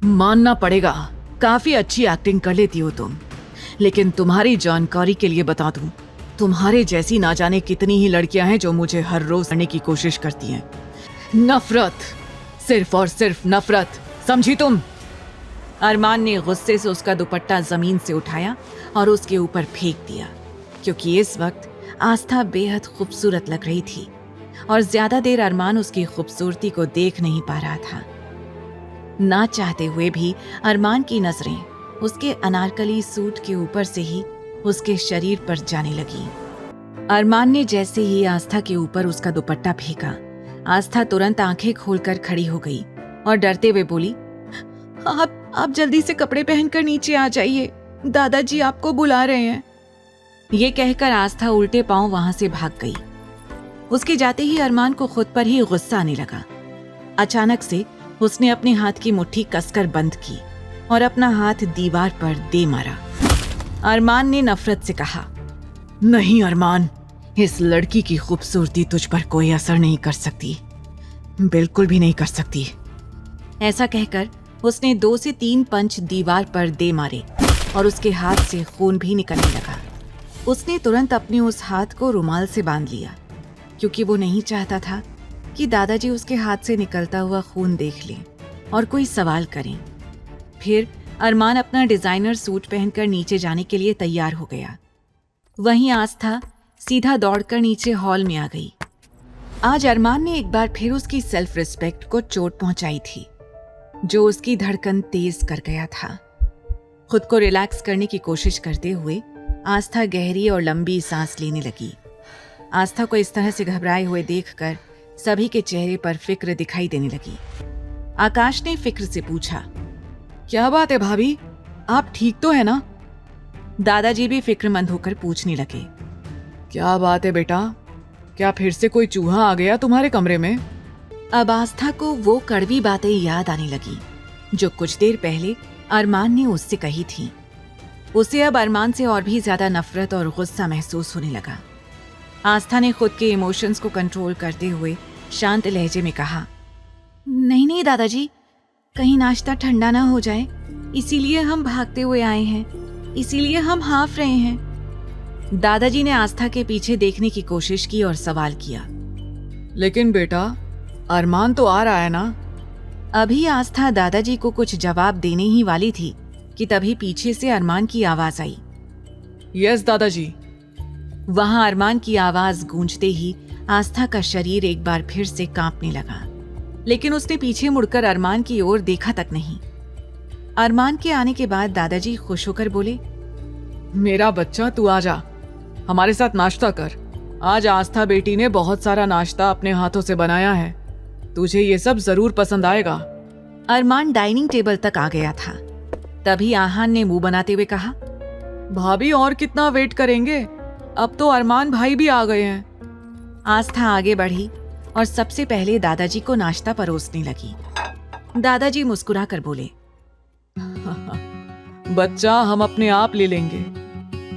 मानना पड़ेगा, काफी अच्छी एक्टिंग कर लेती हो तुम, लेकिन तुम्हारी जानकारी के लिए बता दूं, तुम्हारे जैसी ना जाने कितनी ही लड़कियां हैं जो मुझे हर रोज करने की कोशिश करती हैं। नफरत, सिर्फ और सिर्फ नफरत, समझी तुम? अरमान ने गुस्से से उसका दुपट्टा जमीन से उठाया और उसके ऊपर फेंक दिया, क्योंकि इस वक्त आस्था बेहद खूबसूरत लग रही थी और ज्यादा देर अरमान उसकी खूबसूरती को देख नहीं पा रहा था। ना चाहते हुए भी अरमान की नजरें उसके अनारकली सूट के ऊपर से ही उसके शरीर पर जाने लगी। अरमान ने जैसे ही आस्था के ऊपर उसका दुपट्टा फेंका, आस्था तुरंत आंखें खोलकर खड़ी हो गई और डरते हुए बोली, आप जल्दी से कपड़े पहनकर नीचे आ जाइए, दादाजी आपको बुला रहे हैं। ये कहकर आस्था उल्टे पांव वहां से भाग गई। उसके जाते ही अरमान को खुद पर ही गुस्सा आने लगा। अचानक से उसने अपने हाथ की मुट्ठी कसकर बंद की और अपना हाथ दीवार पर दे मारा। अरमान ने नफरत से कहा, नहीं अरमान, इस लड़की की खूबसूरती तुझ पर कोई असर नहीं कर सकती, बिल्कुल भी नहीं कर सकती। ऐसा कहकर उसने 2 से 3 पंच दीवार पर दे मारे और उसके हाथ से खून भी निकलने लगा। उसने तुरंत अपने उस हाथ को रुमाल से बांध लिया, क्योंकि वो नहीं चाहता था कि दादाजी उसके हाथ से निकलता हुआ खून देख लें और कोई सवाल करें। फिर अरमान अपना डिजाइनर सूट पहनकर नीचे जाने के लिए तैयार हो गया। वहीं आस्था सीधा दौड़कर नीचे हॉल में आ गई। आज अरमान ने एक बार फिर उसकी सेल्फ रिस्पेक्ट को चोट पहुंचाई थी, जो उसकी धड़कन तेज कर गया था। खुद को रिलैक्स करने की कोशिश करते हुए आस्था गहरी और लंबी सांस लेने लगी। आस्था को इस तरह से घबराए हुए देखकर सभी के चेहरे पर फिक्र दिखाई देने लगी। आकाश ने फिक्र से पूछा, क्या बात है भाभी, आप ठीक तो है ना? दादाजी भी फिक्रमंद होकर पूछने लगे, क्या बात है बेटा, क्या फिर से कोई चूहा आ गया तुम्हारे कमरे में? अब आस्था को वो कड़वी बातें याद आने लगी जो कुछ देर पहले अरमान ने उससे कही थी। उसे अब अरमान से और भी ज्यादा नफरत और गुस्सा महसूस होने लगा। आस्था ने खुद के इमोशंस को कंट्रोल करते हुए शांत लहजे में कहा, नहीं नहीं दादाजी, कहीं नाश्ता ठंडा ना हो जाए, इसीलिए हम भागते हुए आए हैं, इसीलिए हम हाफ रहे हैं। दादाजी ने आस्था के पीछे देखने की कोशिश की और सवाल किया, लेकिन बेटा अरमान तो आ रहा है ना? अभी आस्था दादाजी को कुछ जवाब देने ही वाली थी कि तभी पीछे से अरमान की आवाज आई, यस दादाजी। वहां अरमान की आवाज गूंजते ही आस्था का शरीर एक बार फिर से कांपने लगा, लेकिन उसने पीछे मुड़कर अरमान की ओर देखा तक नहीं। अरमान के आने के बाद दादाजी खुश होकर बोले, मेरा बच्चा तू आ जा, हमारे साथ नाश्ता कर। आज आस्था बेटी ने बहुत सारा नाश्ता अपने हाथों से बनाया है, तुझे ये सब जरूर पसंद आएगा। अरमान डाइनिंग टेबल तक आ गया था। तभी आहान ने मुंह बनाते हुए कहा, भाभी और कितना वेट करेंगे, अब तो अरमान भाई भी आ गए हैं। आस्था आगे बढ़ी और सबसे पहले दादाजी को नाश्ता परोसने लगी। दादाजी मुस्कुरा कर बोले, बच्चा हम अपने आप ले लेंगे,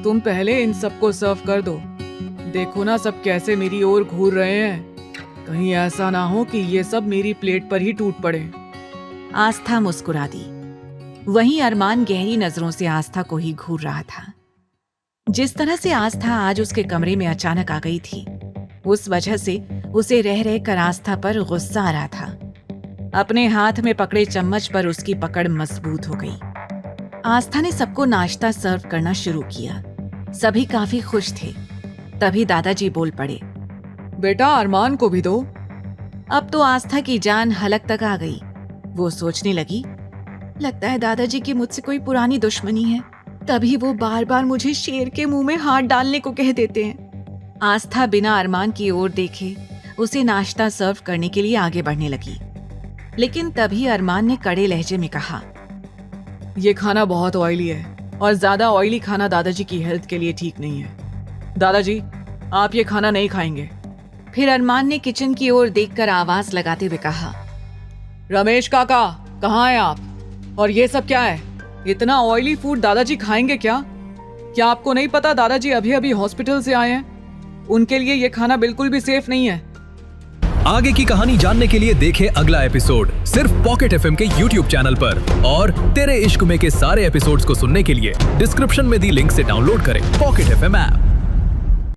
तुम पहले इन सबको सर्व कर दो। देखो ना सब कैसे मेरी ओर घूर रहे हैं, कहीं ऐसा ना हो कि ये सब मेरी प्लेट पर ही टूट पड़े। आस्था मुस्कुरा दी। वहीं अरमान गहरी नजरों से आस्था को ही घूर रहा था। जिस तरह से आस्था आज उसके कमरे में अचानक आ गई थी, उस वजह से उसे रह रह कर आस्था पर गुस्सा आ रहा था। अपने हाथ में पकड़े चम्मच पर उसकी पकड़ मजबूत हो गई। आस्था ने सबको नाश्ता सर्व करना शुरू किया। सभी काफी खुश थे। तभी दादाजी बोल पड़े, बेटा अरमान को भी दो। अब तो आस्था की जान हलक तक आ गई। वो सोचने लगी, लगता है दादाजी की मुझसे कोई पुरानी दुश्मनी है, तभी वो बार बार मुझे शेर के मुंह में हाथ डालने को कह देते हैं। आस्था बिना अरमान की ओर देखे उसे नाश्ता सर्व करने के लिए आगे बढ़ने लगी, लेकिन तभी अरमान ने कड़े लहजे में कहा, ये खाना बहुत ऑयली है और ज्यादा ऑयली खाना दादाजी की हेल्थ के लिए ठीक नहीं है। दादाजी आप ये खाना नहीं खाएंगे। फिर अरमान ने किचन की ओर देखकर आवाज लगाते हुए कहा, रमेश काका कहाँ हैं आप? और ये सब क्या है? इतना ऑयली फूड दादाजी खाएंगे क्या? क्या आपको नहीं पता दादाजी अभी अभी हॉस्पिटल से आए हैं? उनके लिए ये खाना बिल्कुल भी सेफ नहीं है। आगे की कहानी जानने के लिए देखें अगला एपिसोड सिर्फ पॉकेट एफएम के यूट्यूब चैनल पर। और तेरे इश्क में के सारे एपिसोड्स को सुनने के लिए डिस्क्रिप्शन में दी लिंक से डाउनलोड करें पॉकेट एफएम ऐप।